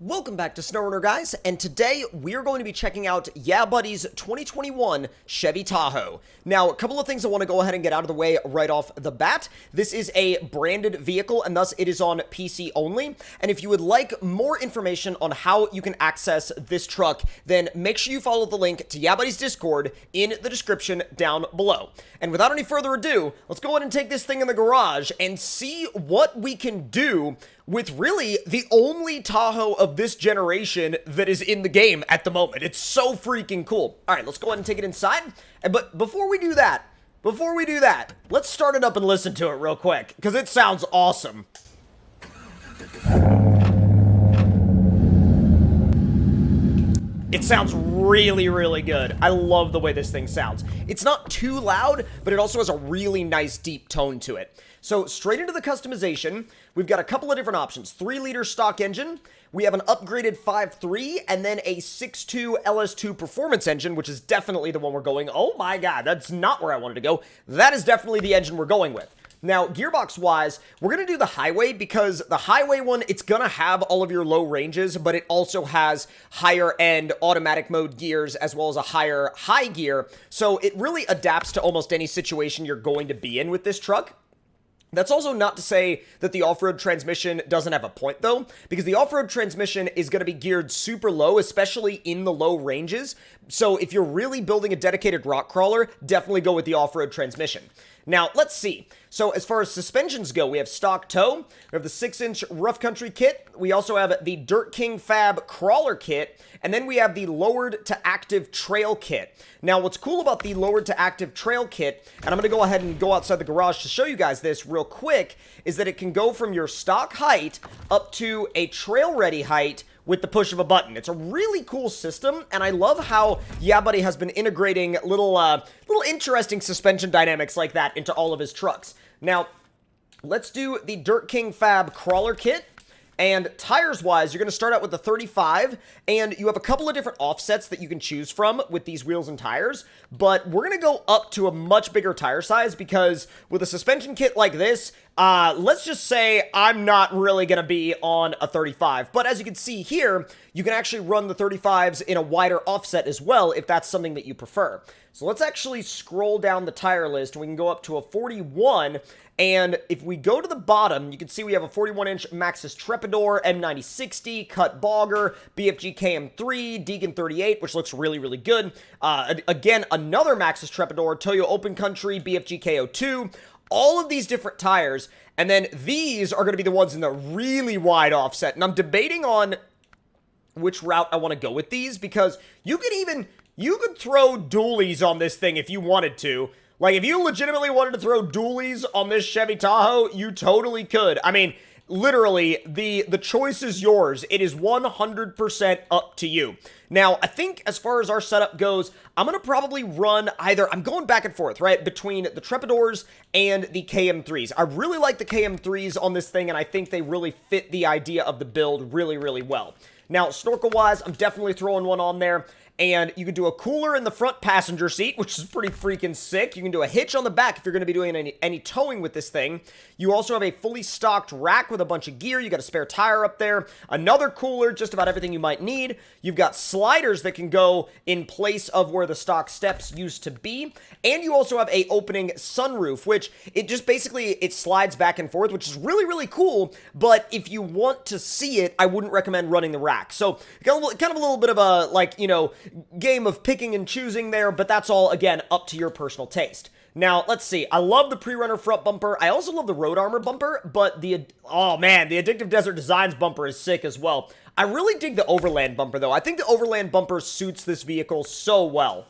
Welcome back to SnowRunner, guys, and today we're going to be checking out YeahBuddy's 2021 Chevy Tahoe. Now, a couple of things I want to go ahead and get out of the way right off the bat. This is a branded vehicle, and thus it is on PC only, and if you would like more information on how you can access this truck, then make sure you follow the link to YeahBuddy's Discord in the description down below. And without any further ado, let's go ahead and take this thing in the garage and see what we can do with really the only Tahoe of this generation that is in the game at the moment. It's so freaking cool. All right, let's go ahead and take it inside. But before we do that, let's start it up and listen to it real quick, because it sounds awesome. It sounds really, really good. I love the way this thing sounds. It's not too loud, but it also has a really nice deep tone to it. So straight into the customization, we've got a couple of different options. 3-liter stock engine, we have an upgraded 5.3, and then a 6.2 LS2 Performance engine, which is definitely the one we're going. Oh my god, that's not where I wanted to go. That is definitely the engine we're going with. Now, gearbox-wise, we're going to do the highway because the highway one, it's going to have all of your low ranges, but it also has higher-end automatic mode gears as well as a higher high gear, so it really adapts to almost any situation you're going to be in with this truck. That's also not to say that the off-road transmission doesn't have a point, though, because the off-road transmission is going to be geared super low, especially in the low ranges. So if you're really building a dedicated rock crawler, definitely go with the off-road transmission. Now, let's see. So as far as suspensions go, we have stock toe, we have the 6-inch rough country kit, we also have the Dirt King Fab crawler kit, and then we have the lowered to active trail kit. Now, what's cool about the lowered to active trail kit, and I'm going to go ahead and go outside the garage to show you guys this real quick, is that it can go from your stock height up to a trail ready height with the push of a button. It's a really cool system, and I love how YeahBuddy has been integrating little interesting suspension dynamics like that into all of his trucks. Now, let's do the Dirt King Fab crawler kit. And tires-wise, you're going to start out with the 35, and you have a couple of different offsets that you can choose from with these wheels and tires, but we're going to go up to a much bigger tire size because with a suspension kit like this, let's just say I'm not really going to be on a 35, but as you can see here, you can actually run the 35s in a wider offset as well if that's something that you prefer. So let's actually scroll down the tire list. We can go up to a 41, and if we go to the bottom, you can see we have a 41-inch Maxxis Trepador, M9060, Cut Bogger, BFG KM3, Deegan 38, which looks really, really good. Again, another Maxxis Trepador, Toyo Open Country, BFG KO2, all of these different tires, and then these are going to be the ones in the really wide offset, and I'm debating on which route I want to go with these, because you could throw dualies on this thing if you wanted to. Like, if you legitimately wanted to throw dualies on this Chevy Tahoe, you totally could. I mean, literally, the choice is yours. It is 100% up to you. Now, I think as far as our setup goes, I'm going to probably run either, I'm going back and forth, right, between the Trepadors and the KM3s. I really like the KM3s on this thing, and I think they really fit the idea of the build really, really well. Now, snorkel-wise, I'm definitely throwing one on there. And you can do a cooler in the front passenger seat, which is pretty freaking sick. You can do a hitch on the back if you're going to be doing any towing with this thing. You also have a fully stocked rack with a bunch of gear. You got a spare tire up there. Another cooler, just about everything you might need. You've got sliders that can go in place of where the stock steps used to be. And you also have a opening sunroof, which it just basically, it slides back and forth, which is really, really cool. But if you want to see it, I wouldn't recommend running the rack. So kind of a little bit of a, like, you know, game of picking and choosing there, but that's all, again, up to your personal taste. Now, let's see. I love the pre-runner front bumper. I also love the road armor bumper, but oh man, the Addictive Desert Designs bumper is sick as well. I really dig the Overland bumper, though. I think the Overland bumper suits this vehicle so well.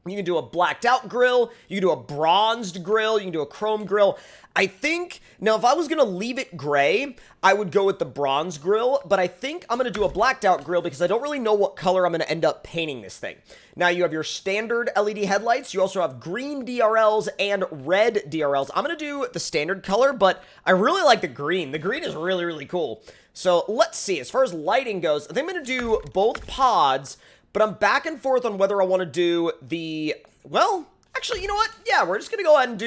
You can do a blacked out grill, you can do a bronzed grill, you can do a chrome grill. I think, now if I was going to leave it gray, I would go with the bronze grill, but I think I'm going to do a blacked out grill because I don't really know what color I'm going to end up painting this thing. Now you have your standard LED headlights, you also have green DRLs and red DRLs. I'm going to do the standard color, but I really like the green. The green is really, really cool. So let's see, as far as lighting goes, I think I'm going to do both pods, but I'm back and forth on whether I want to do the, well, Actually, you know what? Yeah, we're just gonna go ahead and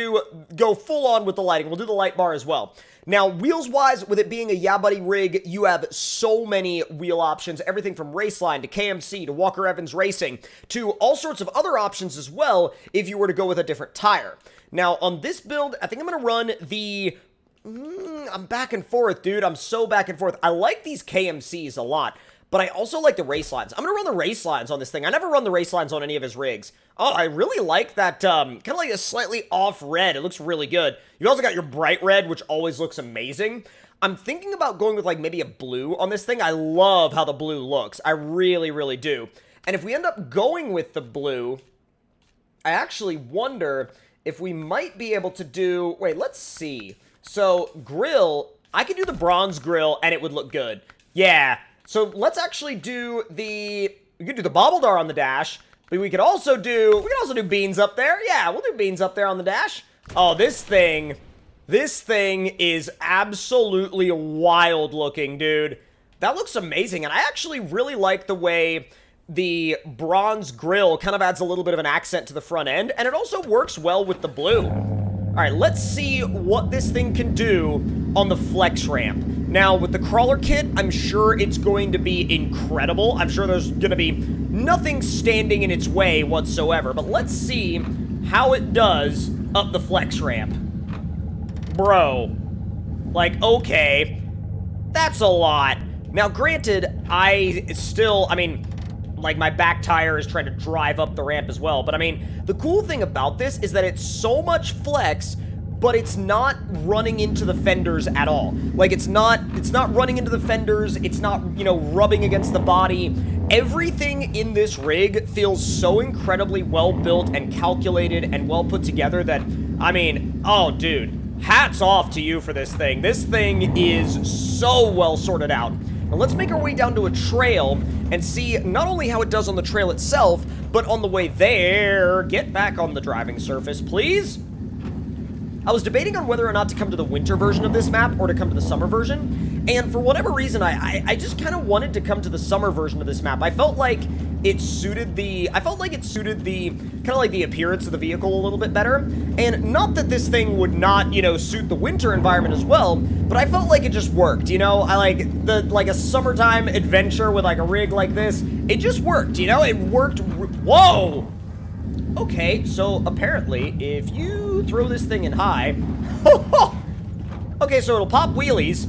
go full on with the lighting. We'll do the light bar as well. Now, wheels-wise, with it being a YeahBuddy rig, you have so many wheel options, everything from Raceline to KMC to Walker Evans Racing to all sorts of other options as well if you were to go with a different tire. Now, on this build, I think I'm gonna run the... I'm back and forth, dude. I'm so back and forth. I like these KMCs a lot, but I also like the race lines. I'm gonna run the race lines on this thing. I never run the race lines on any of his rigs. Oh, I really like that, kind of like a slightly off red. It looks really good. You also got your bright red, which always looks amazing. I'm thinking about going with, like, maybe a blue on this thing. I love how the blue looks. I really, really do. And if we end up going with the blue, I actually wonder if we might be able to do... Wait, let's see. So, grill, I could do the bronze grill, and it would look good. Yeah. So, let's actually do the... We could do the Bobbledar on the dash, but we could also do beans up there. Yeah, we'll do beans up there on the dash. Oh, this thing is absolutely wild looking, dude. That looks amazing, and I actually really like the way the bronze grill kind of adds a little bit of an accent to the front end, and it also works well with the blue. All right, let's see what this thing can do on the flex ramp. Now, with the crawler kit, I'm sure it's going to be incredible. I'm sure there's going to be nothing standing in its way whatsoever. But let's see how it does up the flex ramp. Bro. Like, okay. That's a lot. Now, granted, I mean, like, my back tire is trying to drive up the ramp as well. But, I mean, the cool thing about this is that it's so much flex, but it's not running into the fenders at all. Like, it's not running into the fenders. It's not, you know, rubbing against the body. Everything in this rig feels so incredibly well built and calculated and well put together that, I mean, oh, dude, hats off to you for this thing. This thing is so well sorted out. Now, let's make our way down to a trail and see not only how it does on the trail itself, but on the way there. Get back on the driving surface, please. I was debating on whether or not to come to the winter version of this map or to come to the summer version, and for whatever reason, I just kind of wanted to come to the summer version of this map. I felt like it suited the kind of like the appearance of the vehicle a little bit better, and not that this thing would not, you know, suit the winter environment as well, but I felt like it just worked, you know? I like a summertime adventure with like a rig like this. It just worked, you know? It worked. Whoa! Okay, so apparently, if you throw this thing in high... Okay, so it'll pop wheelies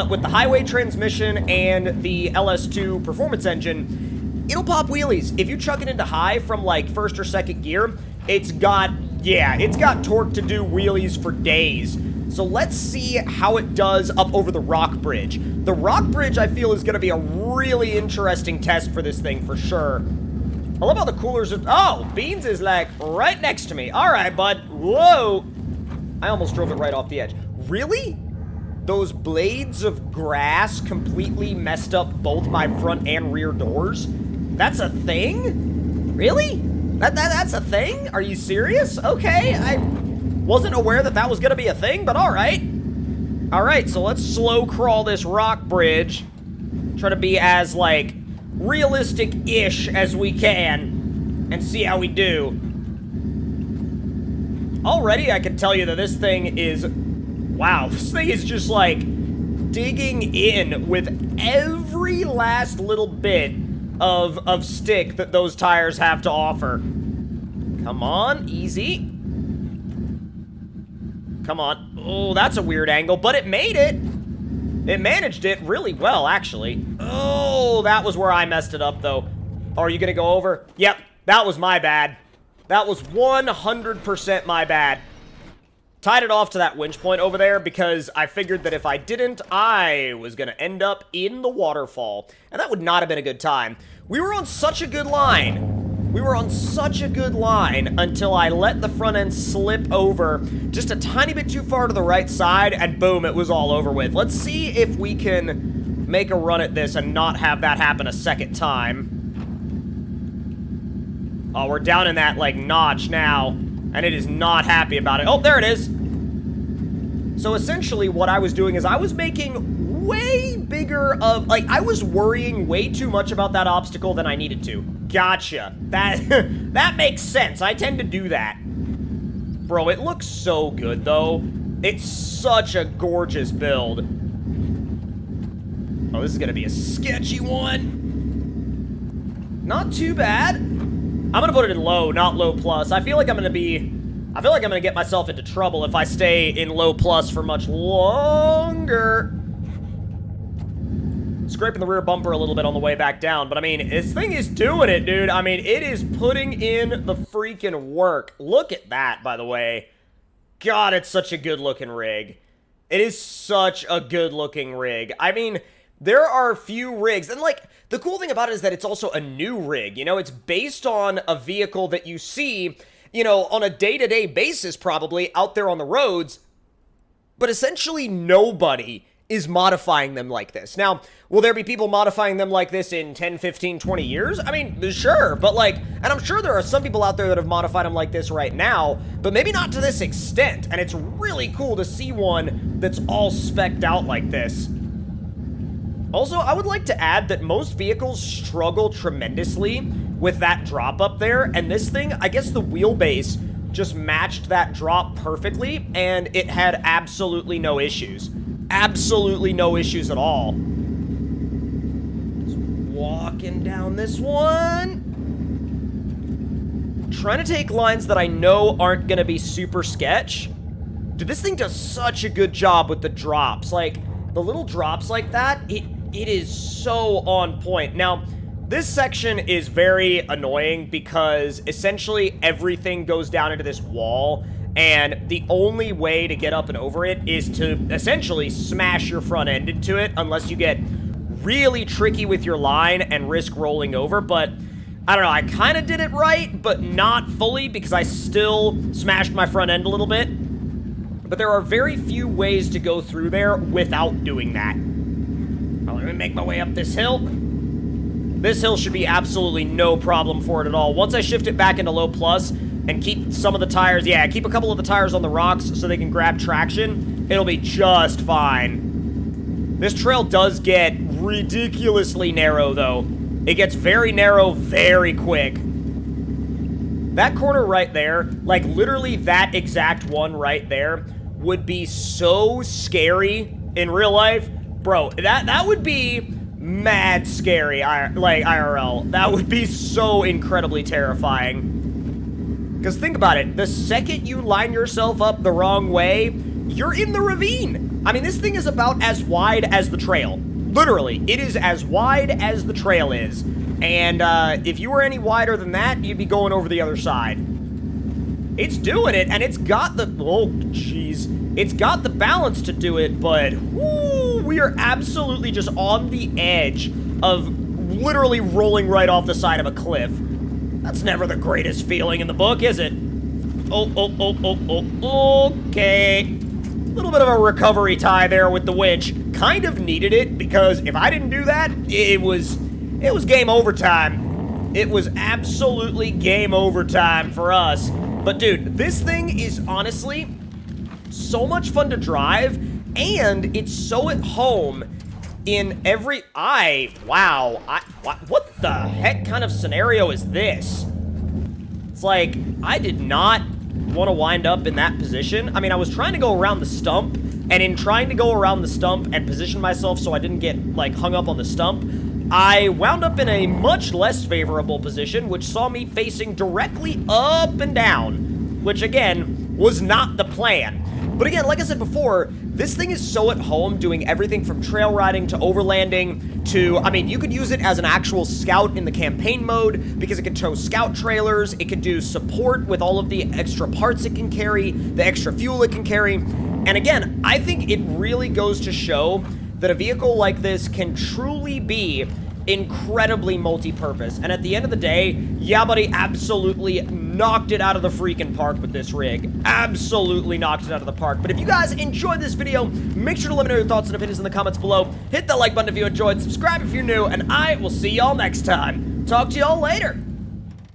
with the highway transmission and the LS2 Performance engine. It'll pop wheelies. If you chuck it into high from, like, first or second gear, it's got torque to do wheelies for days. So let's see how it does up over the rock bridge. The rock bridge, I feel, is going to be a really interesting test for this thing, for sure. I love how the coolers are... Oh, Beans is, like, right next to me. All right, bud. Whoa. I almost drove it right off the edge. Really? Those blades of grass completely messed up both my front and rear doors? That's a thing? Really? That's a thing? Are you serious? Okay, I wasn't aware that that was going to be a thing, but all right. All right, so let's slow crawl this rock bridge. Try to be as, like, realistic-ish as we can and see how we do. Already, I can tell you that this thing is... Wow, this thing is just, like, digging in with every last little bit of stick that those tires have to offer. Come on, easy. Come on. Oh, that's a weird angle, but it made it. It managed it really well, actually. Oh, that was where I messed it up, though. Oh, are you gonna go over? Yep, that was my bad. That was 100% my bad. Tied it off to that winch point over there because I figured that if I didn't, I was gonna end up in the waterfall. And that would not have been a good time. We were on such a good line. We were on such a good line until I let the front end slip over just a tiny bit too far to the right side, and boom, it was all over with. Let's see if we can make a run at this and not have that happen a second time. Oh, we're down in that, like, notch now, and it is not happy about it. Oh, there it is. So essentially what I was doing is I was making way bigger of, like, I was worrying way too much about that obstacle than I needed to. Gotcha. That makes sense. I tend to do that. Bro, it looks so good, though. It's such a gorgeous build. Oh, this is gonna be a sketchy one. Not too bad. I'm gonna put it in low, not low plus. I feel like I'm gonna get myself into trouble if I stay in low plus for much longer. Scraping the rear bumper a little bit on the way back down, but I mean, this thing is doing it, dude. I mean, it is putting in the freaking work. Look at that, by the way. God, it's such a good-looking rig. It is such a good-looking rig. I mean, there are a few rigs, and like, the cool thing about it is that it's also a new rig, you know? It's based on a vehicle that you see, you know, on a day-to-day basis, probably, out there on the roads, but essentially nobody is modifying them like this. Now, will there be people modifying them like this in 10, 15, 20 years? I mean, sure, but like, and I'm sure there are some people out there that have modified them like this right now, but maybe not to this extent, and it's really cool to see one that's all specced out like this. Also, I would like to add that most vehicles struggle tremendously with that drop up there, and this thing, I guess the wheelbase just matched that drop perfectly, and it had absolutely no issues. Absolutely no issues at all. Just walking down this one. Trying to take lines that I know aren't going to be super sketch. Dude, this thing does such a good job with the drops. Like, the little drops like that, it is so on point. Now, this section is very annoying because essentially everything goes down into this wall, and the only way to get up and over it is to essentially smash your front end into it, unless you get really tricky with your line and risk rolling over. But I don't know, I kind of did it right, but not fully, because I still smashed my front end a little bit. But there are very few ways to go through there without doing that. Let me make my way up this hill. This hill should be absolutely no problem for it at all. Once I shift it back into low plus and keep some of the tires, yeah, keep a couple of the tires on the rocks so they can grab traction, it'll be just fine. This trail does get ridiculously narrow, though. It gets very narrow very quick. That corner right there, like literally that exact one right there, would be so scary in real life. Bro, that would be mad scary, like IRL. That would be so incredibly terrifying. Because think about it, the second you line yourself up the wrong way, you're in the ravine. I mean, this thing is about as wide as the trail. Literally, it is as wide as the trail is. And if you were any wider than that, you'd be going over the other side. It's doing it, and it's got the, oh, jeez. It's got the balance to do it, but, whoo, we are absolutely just on the edge of literally rolling right off the side of a cliff. That's never the greatest feeling in the book, is it? Okay. A little bit of a recovery tie there with the winch. Kind of needed it, because if I didn't do that, it was game over time. It was absolutely game over time for us. But dude, this thing is honestly so much fun to drive, and it's so at home in every... wow. What the heck kind of scenario is this? It's like, I did not want to wind up in that position. I mean, I was trying to go around the stump, and in trying to go around the stump and position myself so I didn't get, like, hung up on the stump, I wound up in a much less favorable position, which saw me facing directly up and down, which, again, was not the plan. But again, like I said before, this thing is so at home doing everything from trail riding to overlanding to, I mean, you could use it as an actual scout in the campaign mode because it can tow scout trailers, it can do support with all of the extra parts it can carry, the extra fuel it can carry. And again, I think it really goes to show that a vehicle like this can truly be incredibly multi-purpose. And at the end of the day, YeahBuddy absolutely knocked it out of the freaking park with this rig. Absolutely knocked it out of the park. But if you guys enjoyed this video, make sure to let me know your thoughts and opinions in the comments below. Hit that like button if you enjoyed, subscribe if you're new, and I will see y'all next time. Talk to y'all later.